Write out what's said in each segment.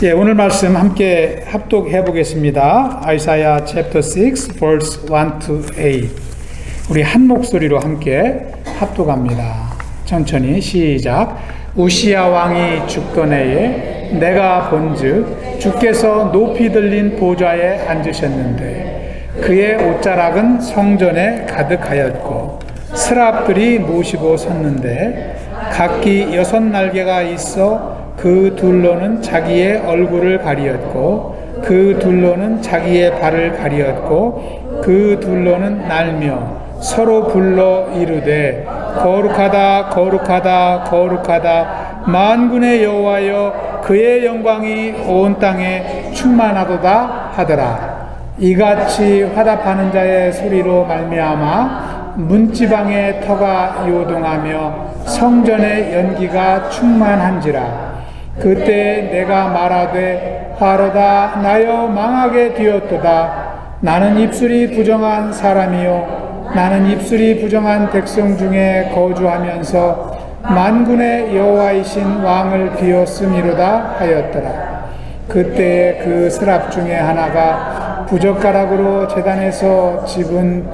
예, 오늘 말씀 함께 합독해 보겠습니다. 아이사야 챕터 6 verse 1 to 8. 우리 한 목소리로 함께 합독합니다. 천천히 시작. 우시야 왕이 죽던 해에 내가 본즉 주께서 높이 들린 보좌에 앉으셨는데 그의 옷자락은 성전에 가득하였고 스랍들이 모시고 섰는데 각기 6날개가 있어 그 둘로는 자기의 얼굴을 가리었고 그 둘로는 자기의 발을 가리었고 그 둘로는 날며 서로 불러 이르되 거룩하다 거룩하다 거룩하다 만군의 여호와여 그의 영광이 온 땅에 충만하도다 하더라. 이같이 화답하는 자의 소리로 말미암아 문지방의 터가 요동하며 성전의 연기가 충만한지라. 그때 내가 말하되 화로다 나여 망하게 되었도다. 나는 입술이 부정한 사람이요 나는 입술이 부정한 백성 중에 거주하면서 만군의 여호와이신 왕을 비었음이로다 하였더라. 그때 그 스랍 중에 하나가 부젓가락으로 제단에서 집은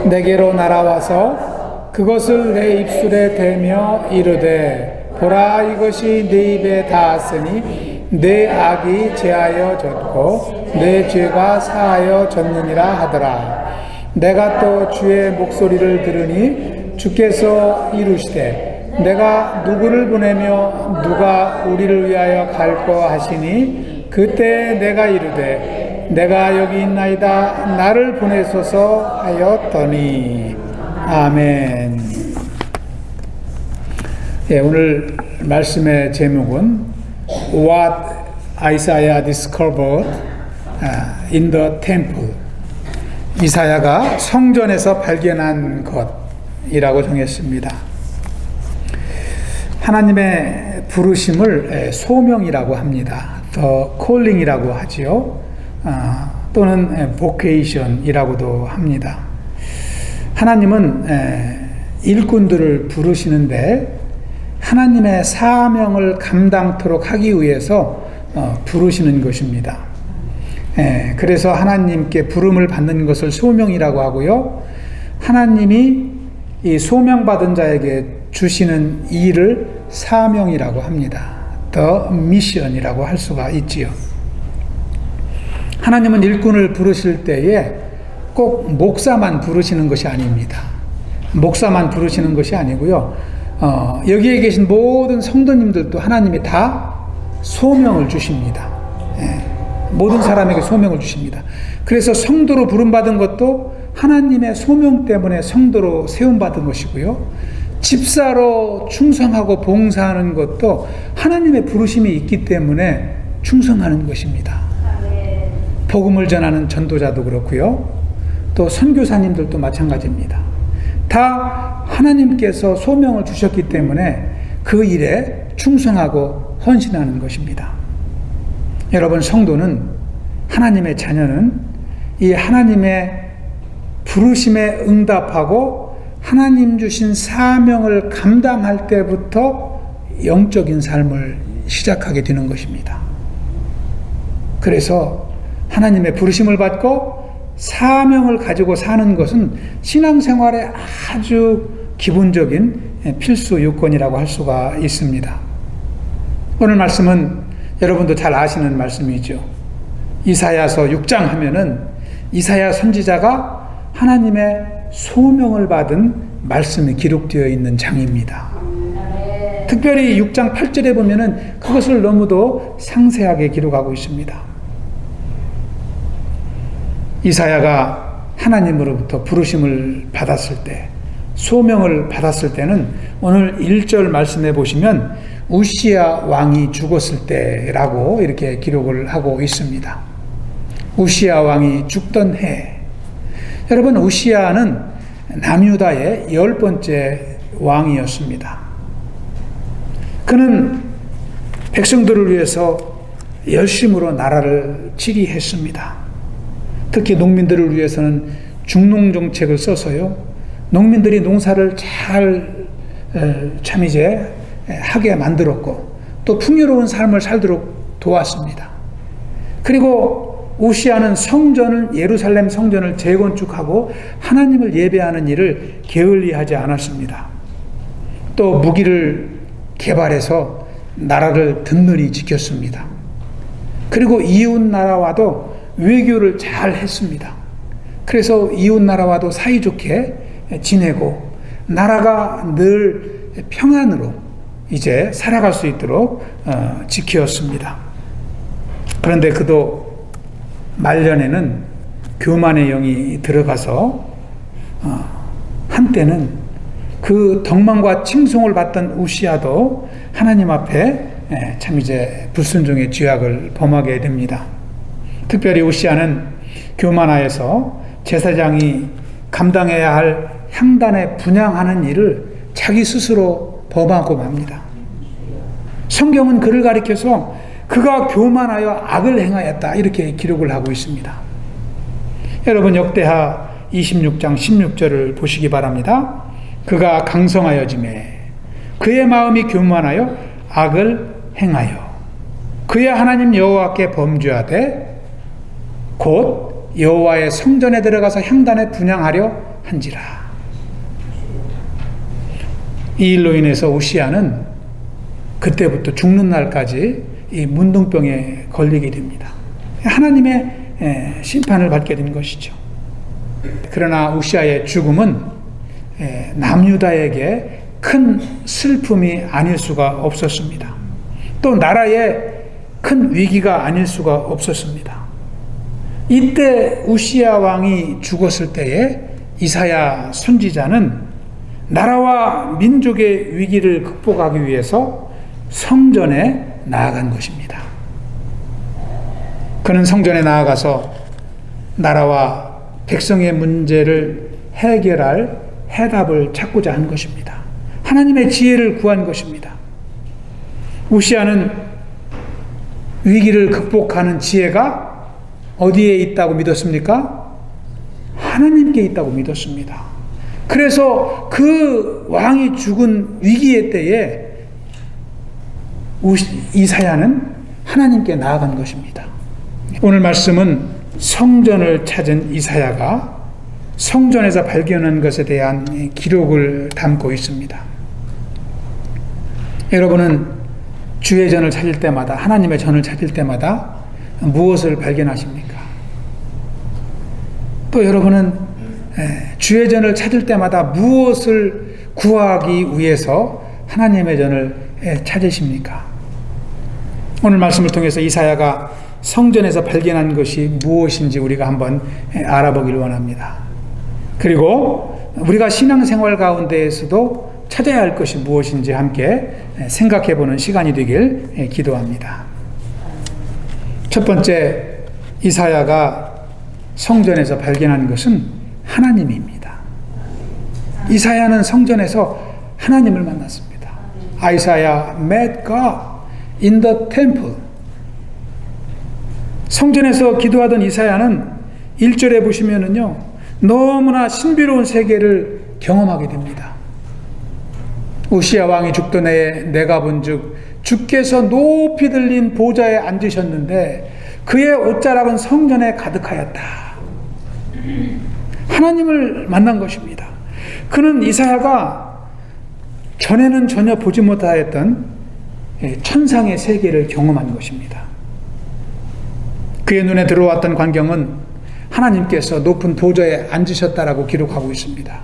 내게로 날아와서 그것을 내 입술에 대며 이르되 보라 이것이 내 입에 닿았으니 내 악이 제하여 졌고 내 죄가 사하여 졌느니라 하더라. 내가 또 주의 목소리를 들으니 주께서 이르시되 내가 누구를 보내며 누가 우리를 위하여 갈까 하시니 그때 내가 이르되 내가 여기 있나이다 나를 보내소서 하였더니 아멘. 예, 오늘 말씀의 제목은 What Isaiah Discovered in the Temple. 이사야가 성전에서 발견한 것이라고 정했습니다. 하나님의 부르심을 소명이라고 합니다. The Calling이라고 하지요. 또는 Vocation이라고도 합니다. 하나님은 일꾼들을 부르시는데 하나님의 사명을 감당토록 하기 위해서 부르시는 것입니다. 그래서 하나님께 부름을 받는 것을 소명이라고 하고요. 하나님이 이 소명받은 자에게 주시는 일을 사명이라고 합니다. The mission이라고 할 수가 있지요. 하나님은 일꾼을 부르실 때에 꼭 목사만 부르시는 것이 아닙니다. 목사만 부르시는 것이 아니고요. 여기에 계신 모든 성도님들도 하나님이 다 소명을 주십니다. 모든 사람에게 소명을 주십니다. 그래서 성도로 부름받은 것도 하나님의 소명 때문에 성도로 세움받은 것이고요. 집사로 충성하고 봉사하는 것도 하나님의 부르심이 있기 때문에 충성하는 것입니다. 복음을 전하는 전도자도 그렇고요. 또 선교사님들도 마찬가지입니다. 다 하나님께서 소명을 주셨기 때문에 그 일에 충성하고 헌신하는 것입니다. 여러분, 성도는, 하나님의 자녀는 이 하나님의 부르심에 응답하고 하나님 주신 사명을 감당할 때부터 영적인 삶을 시작하게 되는 것입니다. 그래서 하나님의 부르심을 받고 사명을 가지고 사는 것은 신앙생활의 아주 기본적인 필수 요건이라고 할 수가 있습니다. 오늘 말씀은 여러분도 잘 아시는 말씀이죠. 이사야서 6장 하면은 이사야 선지자가 하나님의 소명을 받은 말씀이 기록되어 있는 장입니다. 특별히 6장 8절에 보면은 그것을 너무도 상세하게 기록하고 있습니다. 이사야가 하나님으로부터 부르심을 받았을 때, 소명을 받았을 때는 오늘 1절 말씀해 보시면 우시야 왕이 죽었을 때라고 이렇게 기록을 하고 있습니다. 우시야 왕이 죽던 해. 여러분, 우시야는 남유다의 10번째 왕이었습니다. 그는 백성들을 위해서 열심으로 나라를 지휘했습니다. 특히 농민들을 위해서는 중농정책을 써서요. 농민들이 농사를 잘 참 이제 하게 만들었고 또 풍요로운 삶을 살도록 도왔습니다. 그리고 우시아는 예루살렘 성전을 재건축하고 하나님을 예배하는 일을 게을리하지 않았습니다. 또 무기를 개발해서 나라를 든든히 지켰습니다. 그리고 이웃 나라와도 외교를 잘 했습니다. 그래서 이웃 나라와도 사이좋게 지내고 나라가 늘 평안으로 이제 살아갈 수 있도록 지켰습니다. 그런데 그도 말년에는 교만의 영이 들어가서 한때는 그 덕망과 칭송을 받던 우시아도 하나님 앞에 참 이제 불순종의 죄악을 범하게 됩니다. 특별히 우시아는 교만하여서 제사장이 감당해야 할 향단에 분향하는 일을 자기 스스로 범하고 맙니다. 성경은 그를 가리켜서 그가 교만하여 악을 행하였다 이렇게 기록을 하고 있습니다. 여러분 역대하 26장 16절을 보시기 바랍니다. 그가 강성하여지매 그의 마음이 교만하여 악을 행하여 그의 하나님 여호와께 범죄하되 곧 여호와의 성전에 들어가서 향단에 분향하려 한지라. 이 일로 인해서 우시아는 그때부터 죽는 날까지 이 문둥병에 걸리게 됩니다. 하나님의 심판을 받게 된 것이죠. 그러나 우시아의 죽음은 남유다에게 큰 슬픔이 아닐 수가 없었습니다. 또 나라에 큰 위기가 아닐 수가 없었습니다. 이때 우시아 왕이 죽었을 때에 이사야 선지자는 나라와 민족의 위기를 극복하기 위해서 성전에 나아간 것입니다. 그는 성전에 나아가서 나라와 백성의 문제를 해결할 해답을 찾고자 한 것입니다. 하나님의 지혜를 구한 것입니다. 우시아는 위기를 극복하는 지혜가 어디에 있다고 믿었습니까? 하나님께 있다고 믿었습니다. 그래서 그 왕이 죽은 위기의 때에 이사야는 하나님께 나아간 것입니다. 오늘 말씀은 성전을 찾은 이사야가 성전에서 발견한 것에 대한 기록을 담고 있습니다. 여러분은 주의 전을 찾을 때마다, 하나님의 전을 찾을 때마다 무엇을 발견하십니까? 또 여러분은 주의 전을 찾을 때마다 무엇을 구하기 위해서 하나님의 전을 찾으십니까? 오늘 말씀을 통해서 이사야가 성전에서 발견한 것이 무엇인지 우리가 한번 알아보기를 원합니다. 그리고 우리가 신앙생활 가운데에서도 찾아야 할 것이 무엇인지 함께 생각해보는 시간이 되길 기도합니다. 첫 번째, 이사야가 성전에서 발견한 것은 하나님입니다. 이사야는 성전에서 하나님을 만났습니다. Isaiah met God in the temple. 성전에서 기도하던 이사야는 1절에 보시면은요, 너무나 신비로운 세계를 경험하게 됩니다. 우시아 왕이 죽던 해에 내가 본즉 주께서 높이 들린 보좌에 앉으셨는데 그의 옷자락은 성전에 가득하였다. 하나님을 만난 것입니다. 그는 이사야가 전에는 전혀 보지 못하였던 천상의 세계를 경험한 것입니다. 그의 눈에 들어왔던 광경은 하나님께서 높은 보좌에 앉으셨다라고 기록하고 있습니다.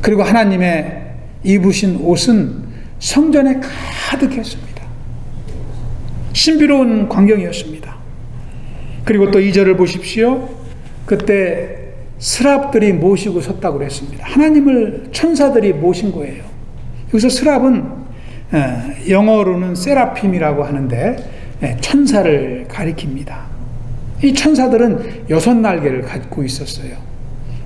그리고 하나님의 입으신 옷은 성전에 가득했습니다. 신비로운 광경이었습니다. 그리고 또 2절을 보십시오. 그때 스랍들이 모시고 섰다고 그랬습니다. 하나님을 천사들이 모신 거예요. 여기서 스랍은 영어로는 세라핌이라고 하는데 천사를 가리킵니다. 이 천사들은 6날개를 갖고 있었어요.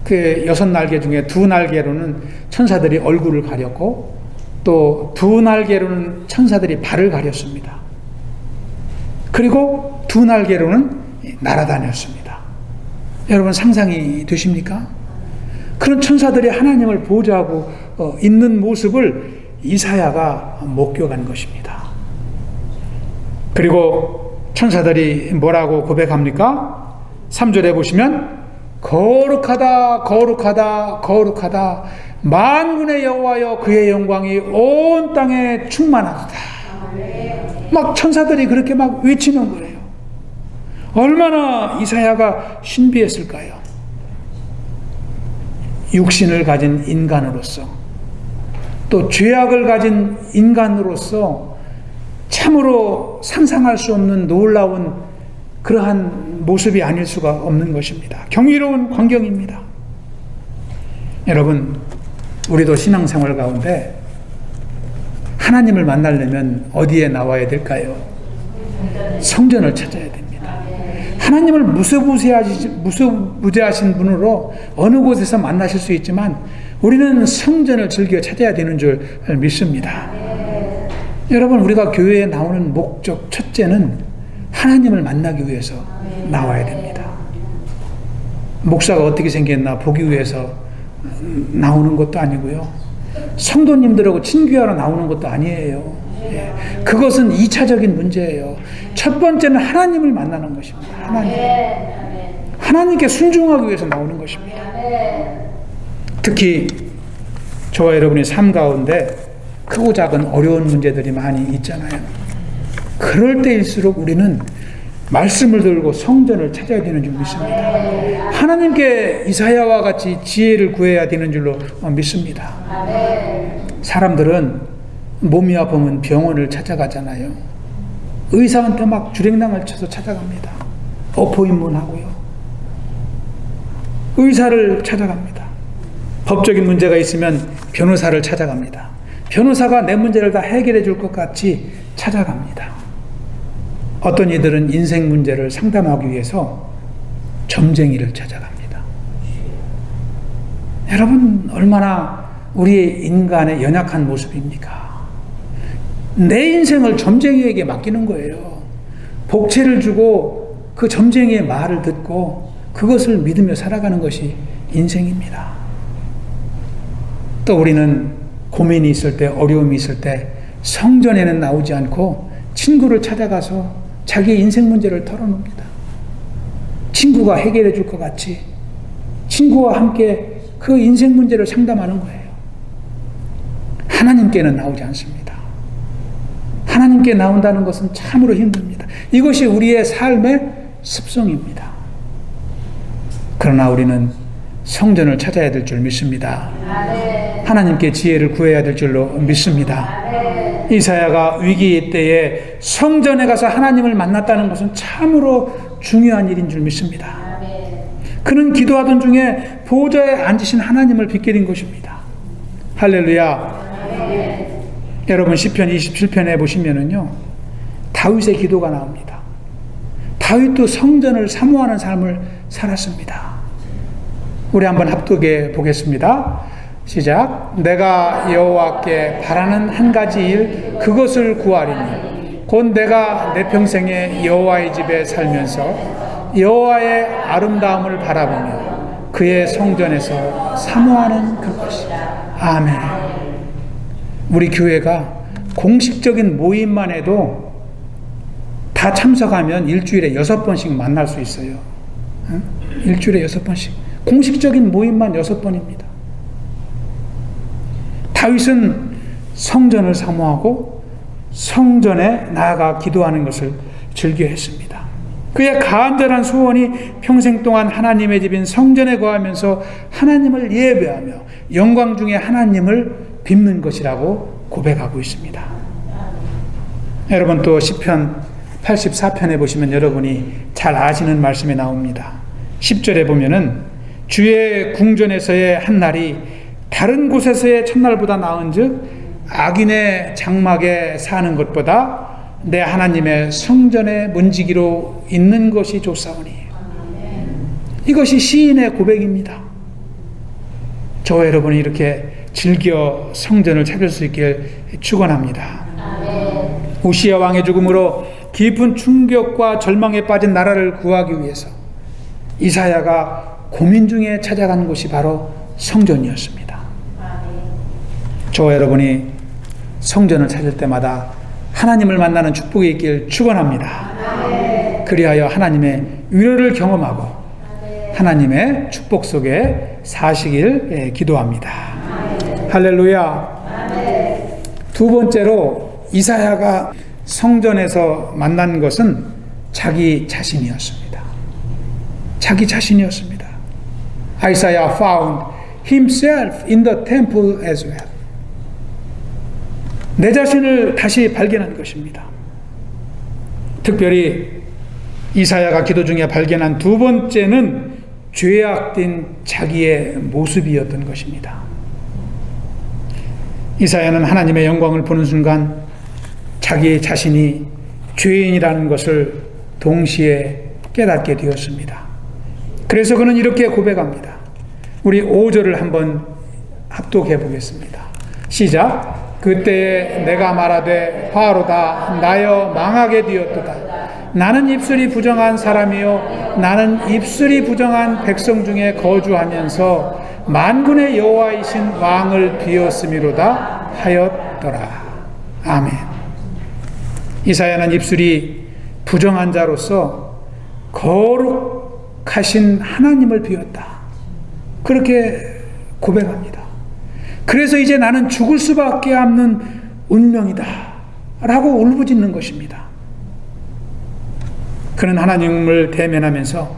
그 6날개 중에 2날개로는 천사들이 얼굴을 가렸고 또 2날개로는 천사들이 발을 가렸습니다. 그리고 2날개로는 날아다녔습니다. 여러분 상상이 되십니까? 그런 천사들이 하나님을 보좌하고 있는 모습을 이사야가 목격한 것입니다. 그리고 천사들이 뭐라고 고백합니까? 3절에 보시면 거룩하다 거룩하다 거룩하다 만군의 여호와여 그의 영광이 온 땅에 충만하도다. 막 천사들이 그렇게 막 외치는 거예요. 얼마나 이사야가 신비했을까요? 육신을 가진 인간으로서 또 죄악을 가진 인간으로서 참으로 상상할 수 없는 놀라운 그러한 모습이 아닐 수가 없는 것입니다. 경이로운 광경입니다. 여러분, 우리도 신앙생활 가운데 하나님을 만나려면 어디에 나와야 될까요? 성전을 찾아야 됩니다. 하나님을 무소부재하신 분으로 어느 곳에서 만나실 수 있지만 우리는 성전을 즐겨 찾아야 되는 줄 믿습니다. 여러분, 우리가 교회에 나오는 목적 첫째는 하나님을 만나기 위해서 나와야 됩니다. 목사가 어떻게 생겼나 보기 위해서 나오는 것도 아니고요. 성도님들하고 친교하러 나오는 것도 아니에요. 그것은 2차적인 문제예요. 첫 번째는 하나님을 만나는 것입니다. 하나님께 순종하기 위해서 나오는 것입니다. 특히 저와 여러분의 삶 가운데 크고 작은 어려운 문제들이 많이 있잖아요. 그럴 때일수록 우리는 말씀을 들고 성전을 찾아야 되는 줄 믿습니다. 하나님께 이사야와 같이 지혜를 구해야 되는 줄로 믿습니다. 사람들은 몸이 아프면 병원을 찾아가잖아요. 의사한테 막 주랭랑을 쳐서 찾아갑니다. 어포인문 하고요. 의사를 찾아갑니다. 법적인 문제가 있으면 변호사를 찾아갑니다. 변호사가 내 문제를 다 해결해 줄 것 같이 찾아갑니다. 어떤 이들은 인생 문제를 상담하기 위해서 점쟁이를 찾아갑니다. 여러분, 얼마나 우리의 인간의 연약한 모습입니까? 내 인생을 점쟁이에게 맡기는 거예요. 복채를 주고 그 점쟁이의 말을 듣고 그것을 믿으며 살아가는 것이 인생입니다. 또 우리는 고민이 있을 때, 어려움이 있을 때 성전에는 나오지 않고 친구를 찾아가서 자기 인생 문제를 털어놓습니다. 친구가 해결해 줄 것 같이 친구와 함께 그 인생 문제를 상담하는 거예요. 하나님께는 나오지 않습니다. 하나님께 나온다는 것은 참으로 힘듭니다. 이것이 우리의 삶의 습성입니다. 그러나 우리는 성전을 찾아야 될 줄 믿습니다. 하나님께 지혜를 구해야 될 줄로 믿습니다. 이사야가 위기 때에 성전에 가서 하나님을 만났다는 것은 참으로 중요한 일인 줄 믿습니다. 그는 기도하던 중에 보좌에 앉으신 하나님을 빗기린 것입니다. 할렐루야. 여러분, 시편 27편에 보시면은요, 다윗의 기도가 나옵니다. 다윗도 성전을 사모하는 삶을 살았습니다. 우리 한번 합독해 보겠습니다. 시작. 내가 여호와께 바라는 한 가지 일, 그것을 구하리니 곧 내가 내 평생에 여호와의 집에 살면서 여호와의 아름다움을 바라보며 그의 성전에서 사모하는 그것이다. 아멘. 우리 교회가 공식적인 모임만 해도 다 참석하면 일주일에 6번씩 만날 수 있어요. 일주일에 6번씩. 공식적인 모임만 6번입니다. 다윗은 성전을 사모하고 성전에 나아가 기도하는 것을 즐겨했습니다. 그의 간절한 소원이 평생 동안 하나님의 집인 성전에 거하면서 하나님을 예배하며 영광 중에 하나님을 뵙는 것이라고 고백하고 있습니다. 여러분, 또 시편 84편에 보시면 여러분이 잘 아시는 말씀이 나옵니다. 10절에 보면은 주의 궁전에서의 한 날이 다른 곳에서의 첫날보다 나은즉 악인의 장막에 사는 것보다 내 하나님의 성전에 문지기로 있는 것이 좋사오니. 이것이 시인의 고백입니다. 저와 여러분이 이렇게 즐겨 성전을 찾을 수 있길 축원합니다. 우시야 왕의 죽음으로 깊은 충격과 절망에 빠진 나라를 구하기 위해서 이사야가 고민 중에 찾아간 곳이 바로 성전이었습니다. 저와 여러분이 성전을 찾을 때마다 하나님을 만나는 축복이 있길 축원합니다. 그리하여 하나님의 위로를 경험하고 하나님의 축복 속에 사시길 기도합니다. 할렐루야. 두 번째로 이사야가 성전에서 만난 것은 자기 자신이었습니다. 자기 자신이었습니다. Isaiah found himself in the temple as well. 내 자신을 다시 발견한 것입니다. 특별히 이사야가 기도 중에 발견한 두 번째는 죄악된 자기의 모습이었던 것입니다. 이사야는 하나님의 영광을 보는 순간 자기 자신이 죄인이라는 것을 동시에 깨닫게 되었습니다. 그래서 그는 이렇게 고백합니다. 우리 5절을 한번 합독해 보겠습니다. 시작. 그때에 내가 말하되 화로다 나여 망하게 되었도다. 나는 입술이 부정한 사람이요 나는 입술이 부정한 백성 중에 거주하면서 만군의 여호와이신 왕을 비었음이로다 하였더라. 아멘. 이사야는 입술이 부정한 자로서 거룩하신 하나님을 비었다. 그렇게 고백합니다. 그래서 이제 나는 죽을 수밖에 없는 운명이다 라고 울부짖는 것입니다. 그는 하나님을 대면하면서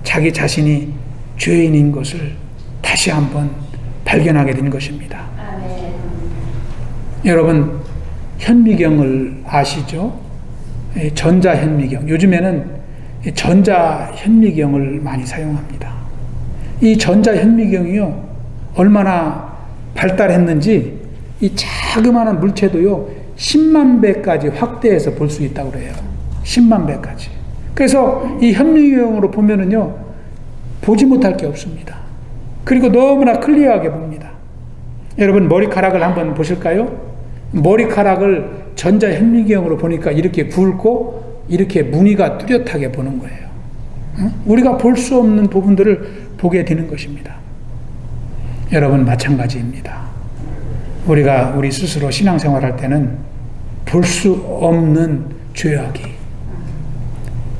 자기 자신이 죄인인 것을 다시 한번 발견하게 된 것입니다. 아멘. 여러분 현미경을 아시죠? 전자현미경. 요즘에는 전자현미경을 많이 사용합니다. 이 전자현미경이요 얼마나 발달했는지 이 자그마한 물체도요 10만 배까지 확대해서 볼 수 있다고 그래요. 10만 배까지. 그래서 이 현미경으로 보면은요 보지 못할 게 없습니다. 그리고 너무나 클리어하게 봅니다. 여러분 머리카락을 한번 보실까요? 머리카락을 전자현미경으로 보니까 이렇게 굵고 이렇게 무늬가 뚜렷하게 보는 거예요. 우리가 볼 수 없는 부분들을 보게 되는 것입니다. 여러분 마찬가지입니다. 우리가 우리 스스로 신앙생활할 때는 볼 수 없는 죄악이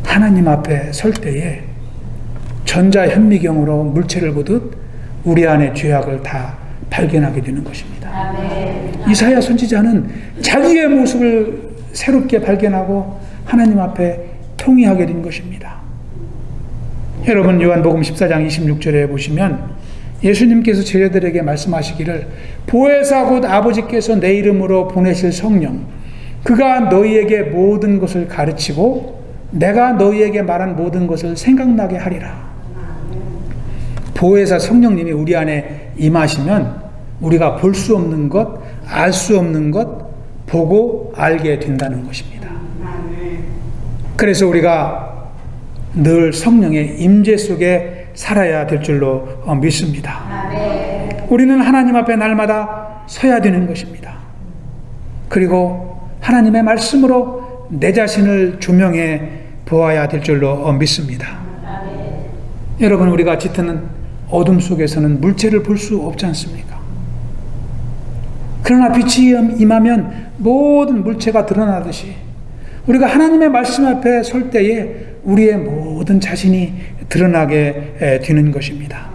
하나님 앞에 설 때에 전자현미경으로 물체를 보듯 우리 안에 죄악을 다 발견하게 되는 것입니다. 아멘. 이사야 선지자는 자기의 모습을 새롭게 발견하고 하나님 앞에 통회하게 된 것입니다. 여러분 요한복음 14장 26절에 보시면 예수님께서 제자들에게 말씀하시기를 보혜사 곧 아버지께서 내 이름으로 보내실 성령 그가 너희에게 모든 것을 가르치고 내가 너희에게 말한 모든 것을 생각나게 하리라. 보혜사 성령님이 우리 안에 임하시면 우리가 볼 수 없는 것, 알 수 없는 것 보고 알게 된다는 것입니다. 그래서 우리가 늘 성령의 임재 속에 살아야 될 줄로 믿습니다. 우리는 하나님 앞에 날마다 서야 되는 것입니다. 그리고 하나님의 말씀으로 내 자신을 조명해 보아야 될 줄로 믿습니다. 여러분 우리가 짙은 어둠 속에서는 물체를 볼 수 없지 않습니까? 그러나 빛이 임하면 모든 물체가 드러나듯이 우리가 하나님의 말씀 앞에 설 때에 우리의 모든 자신이 드러나게 되는 것입니다.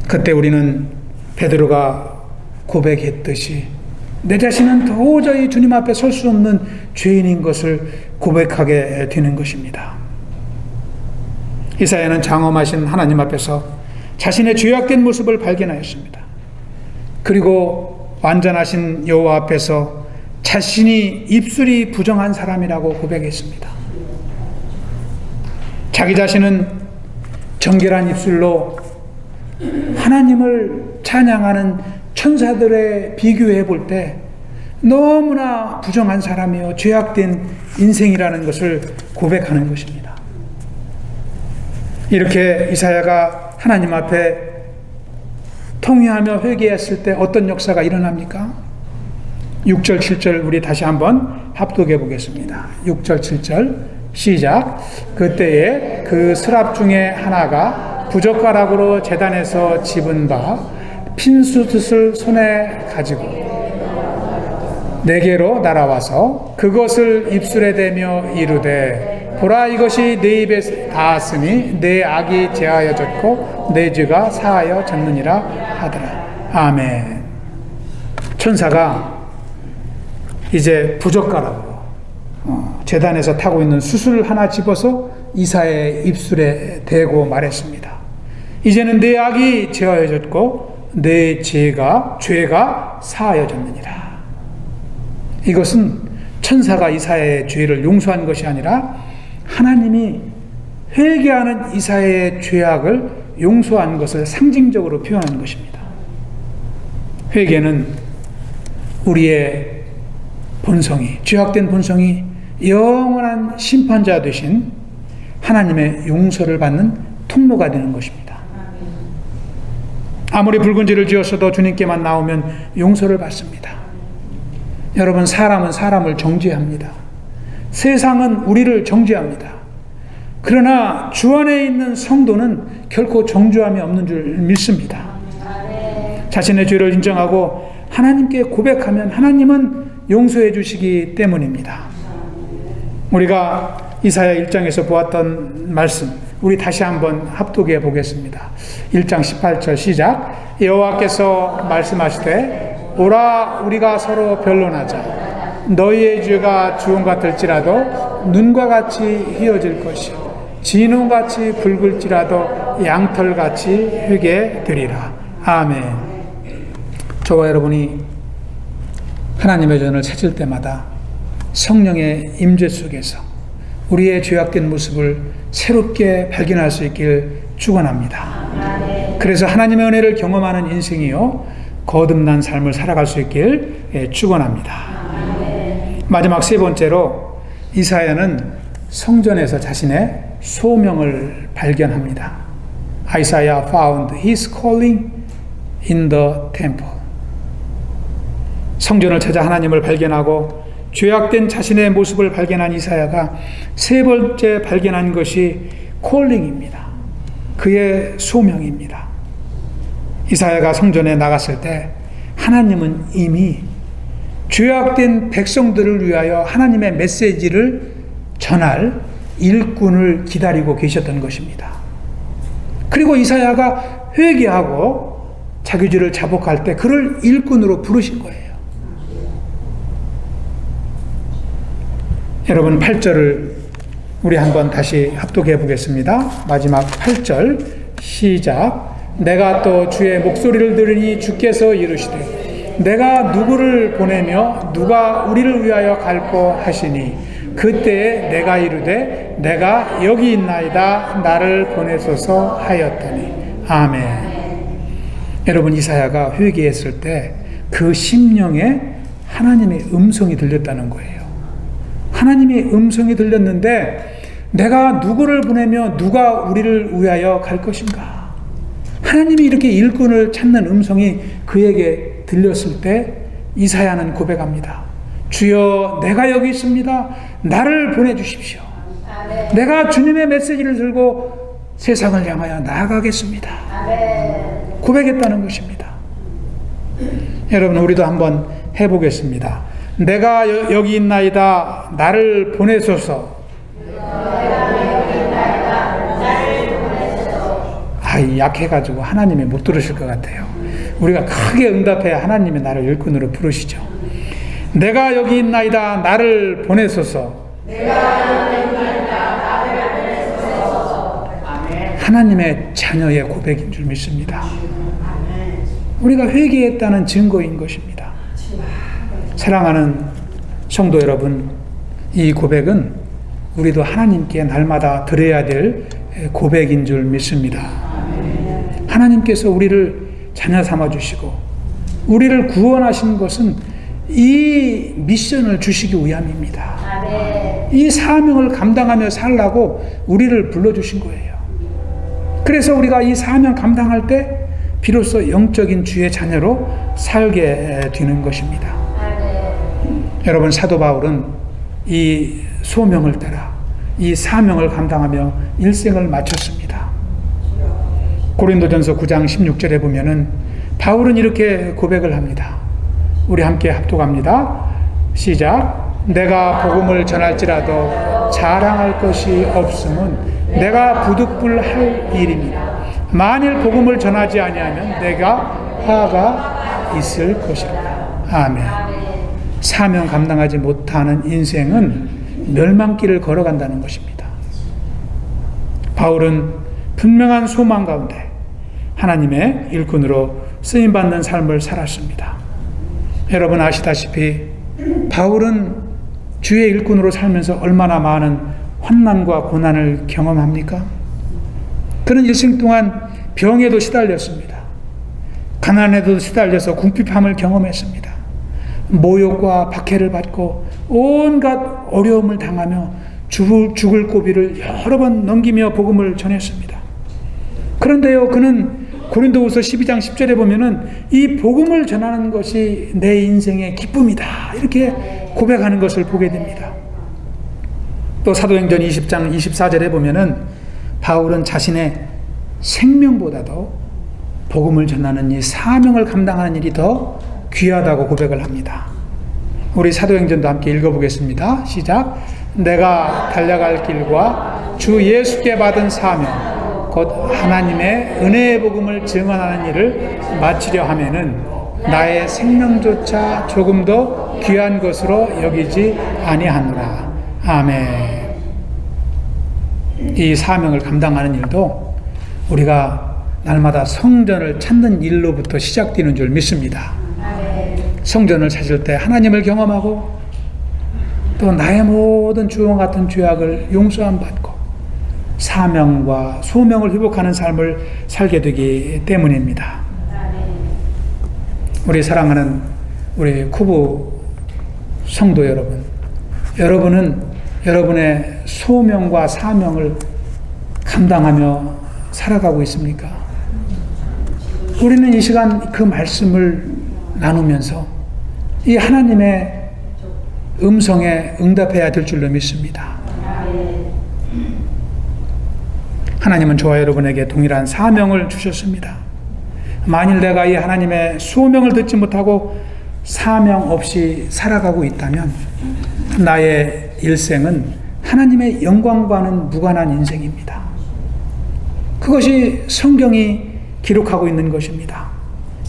그때 우리는 베드로가 고백했듯이 내 자신은 도저히 주님 앞에 설 수 없는 죄인인 것을 고백하게 되는 것입니다. 이사야는 장엄하신 하나님 앞에서 자신의 죄악된 모습을 발견하였습니다. 그리고 완전하신 여호와 앞에서 자신이 입술이 부정한 사람이라고 고백했습니다. 자기 자신은 정결한 입술로 하나님을 찬양하는 천사들에 비교해 볼 때 너무나 부정한 사람이요 죄악된 인생이라는 것을 고백하는 것입니다. 이렇게 이사야가 하나님 앞에 통회하며 회개했을 때 어떤 역사가 일어납니까? 6절 7절 우리 다시 한번 합독해 보겠습니다. 6절 7절 시작. 그때에 그 스랍 중에 하나가 부젓가락으로 제단에서 집은 바 핀수듯을 손에 가지고 내게로 날아와서 그것을 입술에 대며 이르되 보라 이것이 내 입에 닿았으니 내 악이 제하여졌고 내 죄가 사하여졌느니라 하더라. 아멘. 천사가 이제 부젓가락으로 제단에서 타고 있는 수술을 하나 집어서 이사야의 입술에 대고 말했습니다. 이제는 내 악이 제하여졌고 내 죄가 사하여졌느니라. 이것은 천사가 이사야의 죄를 용서한 것이 아니라 하나님이 회개하는 이사야의 죄악을 용서한 것을 상징적으로 표현한 것입니다. 회개는 우리의 본성이, 죄악된 본성이 영원한 심판자 되신 하나님의 용서를 받는 통로가 되는 것입니다. 아무리 붉은 죄를 지었어도 주님께만 나오면 용서를 받습니다. 여러분, 사람은 사람을 정죄합니다. 세상은 우리를 정죄합니다. 그러나 주 안에 있는 성도는 결코 정죄함이 없는 줄 믿습니다. 자신의 죄를 인정하고 하나님께 고백하면 하나님은 용서해 주시기 때문입니다. 우리가 이사야 1장에서 보았던 말씀, 우리 다시 한번 합독해 보겠습니다. 1장 18절 시작. 여호와께서 말씀하시되 오라 우리가 서로 변론하자. 너희의 죄가 주홍 같을지라도 눈과 같이 희어질 것이요 진홍같이 붉을지라도 양털같이 휘게 되리라. 아멘. 저와 여러분이 하나님의 전을 찾을 때마다 성령의 임재 속에서 우리의 죄악된 모습을 새롭게 발견할 수 있길 축원합니다. 그래서 하나님의 은혜를 경험하는 인생이요 거듭난 삶을 살아갈 수 있길 축원합니다. 마지막 세 번째로 이사야는 성전에서 자신의 소명을 발견합니다. Isaiah found his calling in the temple. 성전을 찾아 하나님을 발견하고 죄악된 자신의 모습을 발견한 이사야가 세 번째 발견한 것이 콜링입니다. 그의 소명입니다. 이사야가 성전에 나갔을 때 하나님은 이미 죄악된 백성들을 위하여 하나님의 메시지를 전할 일꾼을 기다리고 계셨던 것입니다. 그리고 이사야가 회개하고 자기 죄를 자복할 때 그를 일꾼으로 부르신 거예요. 여러분 8절을 우리 한번 다시 합독해 보겠습니다. 마지막 8절 시작. 내가 또 주의 목소리를 들으니 주께서 이르시되 내가 누구를 보내며 누가 우리를 위하여 갈고 하시니 그때에 내가 이르되 내가 여기 있나이다 나를 보내소서 하였더니 아멘. 여러분 이사야가 회개했을 때 그 심령에 하나님의 음성이 들렸다는 거예요. 하나님의 음성이 들렸는데 내가 누구를 보내며 누가 우리를 위하여 갈 것인가? 하나님이 이렇게 일꾼을 찾는 음성이 그에게 들렸을 때 이사야는 고백합니다. 주여 내가 여기 있습니다. 나를 보내주십시오. 내가 주님의 메시지를 들고 세상을 향하여 나아가겠습니다. 고백했다는 것입니다. 여러분 우리도 한번 해보겠습니다. 내가 여기 있나이다 나를 보내소서. 약해가지고 하나님이 못 들으실 것 같아요. 우리가 크게 응답해야 하나님이 나를 일꾼으로 부르시죠. 내가 여기 있나이다 나를 보내소서. 하나님의 자녀의 고백인 줄 믿습니다. 우리가 회개했다는 증거인 것입니다. 사랑하는 성도 여러분, 이 고백은 우리도 하나님께 날마다 드려야 될 고백인 줄 믿습니다. 하나님께서 우리를 자녀 삼아 주시고 우리를 구원하신 것은 이 미션을 주시기 위함입니다. 이 사명을 감당하며 살라고 우리를 불러주신 거예요. 그래서 우리가 이 사명 감당할 때 비로소 영적인 주의 자녀로 살게 되는 것입니다. 여러분 사도 바울은 이 소명을 따라 이 사명을 감당하며 일생을 마쳤습니다. 고린도전서 9장 16절에 보면은 바울은 이렇게 고백을 합니다. 우리 함께 합독합니다. 시작. 내가 복음을 전할지라도 자랑할 것이 없음은 내가 부득불할 일입니다. 만일 복음을 전하지 아니하면 내가 화가 있을 것이라. 아멘. 사명 감당하지 못하는 인생은 멸망길을 걸어간다는 것입니다. 바울은 분명한 소망 가운데 하나님의 일꾼으로 쓰임받는 삶을 살았습니다. 여러분 아시다시피 바울은 주의 일꾼으로 살면서 얼마나 많은 환난과 고난을 경험합니까? 그는 일생 동안 병에도 시달렸습니다. 가난에도 시달려서 궁핍함을 경험했습니다. 모욕과 박해를 받고 온갖 어려움을 당하며 죽을 고비를 여러 번 넘기며 복음을 전했습니다. 그런데요, 그는 고린도후서 12장 10절에 보면은 이 복음을 전하는 것이 내 인생의 기쁨이다, 이렇게 고백하는 것을 보게 됩니다. 또 사도행전 20장 24절에 보면은 바울은 자신의 생명보다도 복음을 전하는 이 사명을 감당하는 일이 더 귀하다고 고백을 합니다. 우리 사도행전도 함께 읽어보겠습니다. 시작. 내가 달려갈 길과 주 예수께 받은 사명 곧 하나님의 은혜의 복음을 증언하는 일을 마치려 하면은 나의 생명조차 조금 더 귀한 것으로 여기지 아니하노라. 아멘. 이 사명을 감당하는 일도 우리가 날마다 성전을 찾는 일로부터 시작되는 줄 믿습니다. 성전을 찾을 때 하나님을 경험하고 또 나의 모든 주와 같은 죄악을 용서함 받고 사명과 소명을 회복하는 삶을 살게 되기 때문입니다. 우리 사랑하는 우리 쿠부 성도 여러분, 여러분은 여러분의 소명과 사명을 감당하며 살아가고 있습니까? 우리는 이 시간 그 말씀을 나누면서 이 하나님의 음성에 응답해야 될 줄로 믿습니다. 하나님은 저와 여러분에게 동일한 사명을 주셨습니다. 만일 내가 이 하나님의 소명을 듣지 못하고 사명 없이 살아가고 있다면 나의 일생은 하나님의 영광과는 무관한 인생입니다. 그것이 성경이 기록하고 있는 것입니다.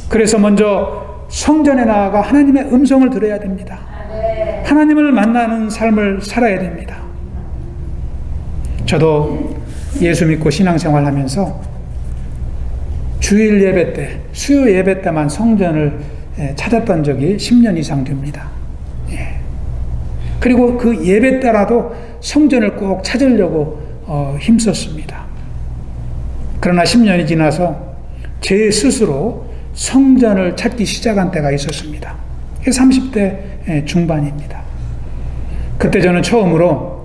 그래서 먼저 성전에 나아가 하나님의 음성을 들어야 됩니다. 하나님을 만나는 삶을 살아야 됩니다. 저도 예수 믿고 신앙생활 하면서 주일 예배 때, 수요 예배 때만 성전을 찾았던 적이 10년 이상 됩니다. 그리고 그 예배 때라도 성전을 꼭 찾으려고 힘썼습니다. 그러나 10년이 지나서 제 스스로 성전을 찾기 시작한 때가 있었습니다. 30대 중반입니다. 그때 저는 처음으로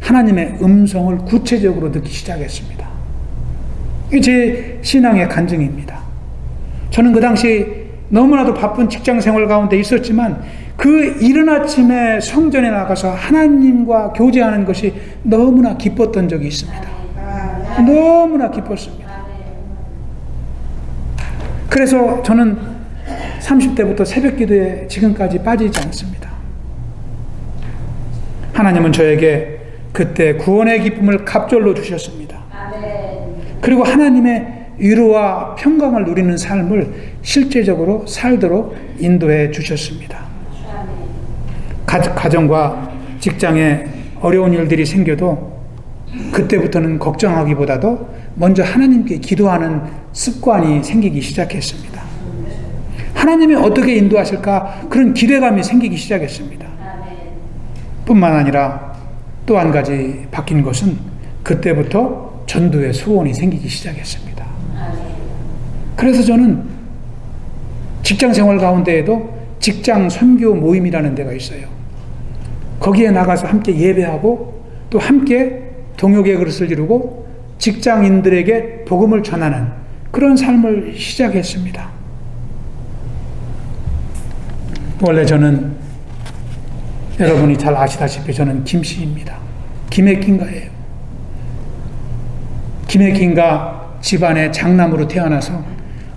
하나님의 음성을 구체적으로 듣기 시작했습니다. 이게 제 신앙의 간증입니다. 저는 그 당시 너무나도 바쁜 직장 생활 가운데 있었지만 그 이른 아침에 성전에 나가서 하나님과 교제하는 것이 너무나 기뻤던 적이 있습니다. 너무나 기뻤습니다. 그래서 저는 30대부터 새벽 기도에 지금까지 빠지지 않습니다. 하나님은 저에게 그때 구원의 기쁨을 갑절로 주셨습니다. 그리고 하나님의 위로와 평강을 누리는 삶을 실제적으로 살도록 인도해 주셨습니다. 가정과 직장에 어려운 일들이 생겨도 그때부터는 걱정하기보다도 먼저 하나님께 기도하는 습관이 생기기 시작했습니다. 하나님이 어떻게 인도하실까 그런 기대감이 생기기 시작했습니다. 뿐만 아니라 또 한 가지 바뀐 것은 그때부터 전도의 소원이 생기기 시작했습니다. 그래서 저는 직장 생활 가운데에도 직장 선교 모임이라는 데가 있어요. 거기에 나가서 함께 예배하고 또 함께 동역의 그릇을 이루고 직장인들에게 복음을 전하는 그런 삶을 시작했습니다. 원래 저는 여러분이 잘 아시다시피 저는 김씨입니다. 김해킹가예요. 김해킹가 집안의 장남으로 태어나서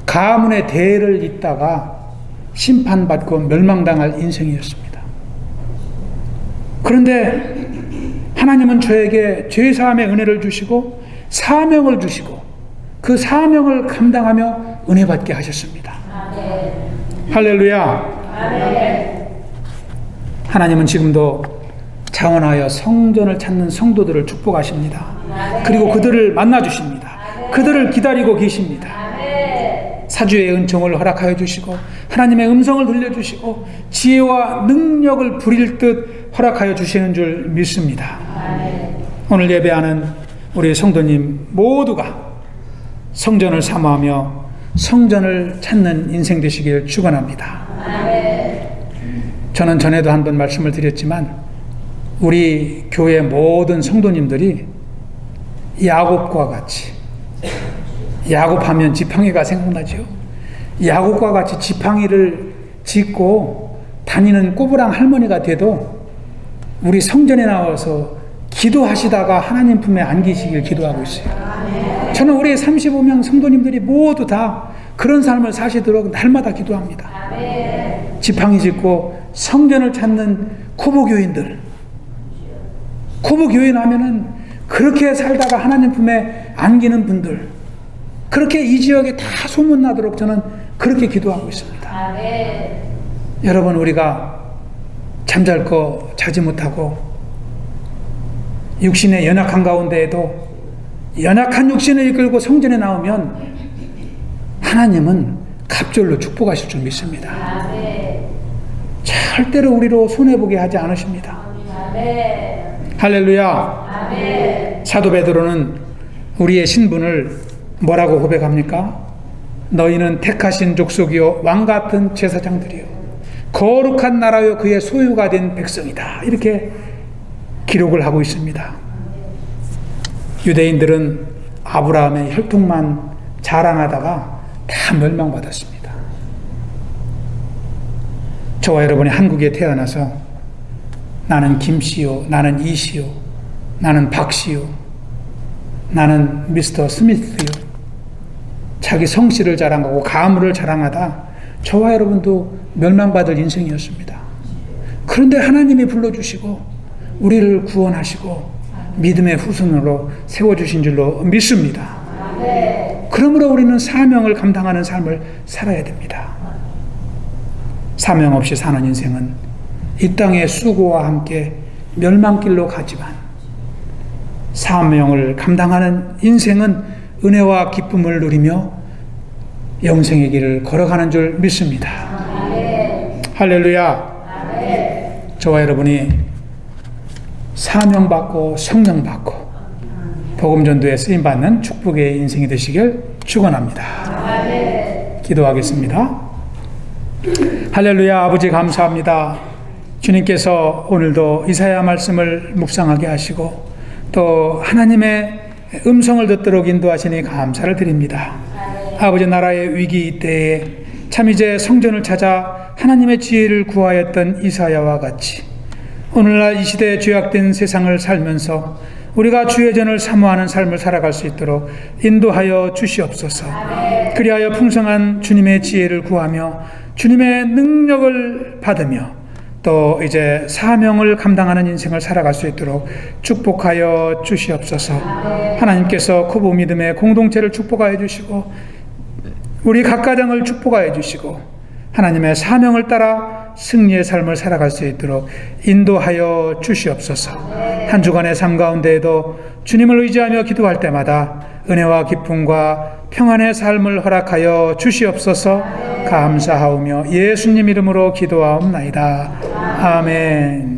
가문의 대를 잇다가 심판받고 멸망당할 인생이었습니다. 그런데 하나님은 저에게 죄사함의 은혜를 주시고 사명을 주시고 그 사명을 감당하며 은혜 받게 하셨습니다. 아멘. 할렐루야. 아멘. 하나님은 지금도 자원하여 성전을 찾는 성도들을 축복하십니다. 아멘. 그리고 그들을 만나주십니다. 아멘. 그들을 기다리고 계십니다. 아멘. 사주의 은총을 허락하여 주시고 하나님의 음성을 들려주시고 지혜와 능력을 부릴 듯 허락하여 주시는 줄 믿습니다. 아멘. 오늘 예배하는 우리 성도님 모두가 성전을 사모하며 성전을 찾는 인생 되시길 축원합니다. 아멘. 저는 전에도 한번 말씀을 드렸지만 우리 교회 모든 성도님들이 야곱과 같이, 야곱하면 지팡이가 생각나죠. 야곱과 같이 지팡이를 짚고 다니는 꼬부랑 할머니가 돼도 우리 성전에 나와서 기도하시다가 하나님 품에 안기시길 기도하고 있어요. 저는 우리 35명 성도님들이 모두 다 그런 삶을 사시도록 날마다 기도합니다. 지팡이 짚고 성전을 찾는 코보교인들, 코보교인 하면은 그렇게 살다가 하나님 품에 안기는 분들, 그렇게 이 지역에 다 소문나도록 저는 그렇게 기도하고 있습니다. 여러분, 우리가 잠잘 거 자지 못하고 육신의 연약한 가운데에도 연약한 육신을 이끌고 성전에 나오면 하나님은 갑절로 축복하실 줄 믿습니다. 절대로 우리로 손해보게 하지 않으십니다. 할렐루야. 사도 베드로는 우리의 신분을 뭐라고 고백합니까? 너희는 택하신 족속이요 왕같은 제사장들이요 거룩한 나라요 그의 소유가 된 백성이다, 이렇게 기록을 하고 있습니다. 유대인들은 아브라함의 혈통만 자랑하다가 다 멸망받았습니다. 저와 여러분이 한국에 태어나서 나는 김씨요, 나는 이씨요, 나는 박씨요, 나는 미스터 스미스요, 자기 성씨를 자랑하고 가문을 자랑하다 저와 여러분도 멸망받을 인생이었습니다. 그런데 하나님이 불러주시고 우리를 구원하시고 믿음의 후손으로 세워주신 줄로 믿습니다. 그러므로 우리는 사명을 감당하는 삶을 살아야 됩니다. 사명 없이 사는 인생은 이 땅의 수고와 함께 멸망길로 가지만 사명을 감당하는 인생은 은혜와 기쁨을 누리며 영생의 길을 걸어가는 줄 믿습니다. 할렐루야. 저와 여러분이 사명받고 성령받고 복음전도에 쓰임받는 축복의 인생이 되시길 축원합니다. 기도하겠습니다. 할렐루야. 아버지 감사합니다. 주님께서 오늘도 이사야 말씀을 묵상하게 하시고 또 하나님의 음성을 듣도록 인도하시니 감사를 드립니다. 아버지, 나라의 위기 이때에 참 이제 성전을 찾아 하나님의 지혜를 구하였던 이사야와 같이 오늘날 이 시대에 죄악된 세상을 살면서 우리가 주의 전을 사모하는 삶을 살아갈 수 있도록 인도하여 주시옵소서. 그리하여 풍성한 주님의 지혜를 구하며 주님의 능력을 받으며 또 이제 사명을 감당하는 인생을 살아갈 수 있도록 축복하여 주시옵소서. 하나님께서 코보 믿음의 공동체를 축복하여 주시고 우리 각 가정을 축복하여 주시고 하나님의 사명을 따라 승리의 삶을 살아갈 수 있도록 인도하여 주시옵소서. 한 주간의 삶 가운데에도 주님을 의지하며 기도할 때마다 은혜와 기쁨과 평안의 삶을 허락하여 주시옵소서. 감사하오며 예수님 이름으로 기도하옵나이다. 아멘.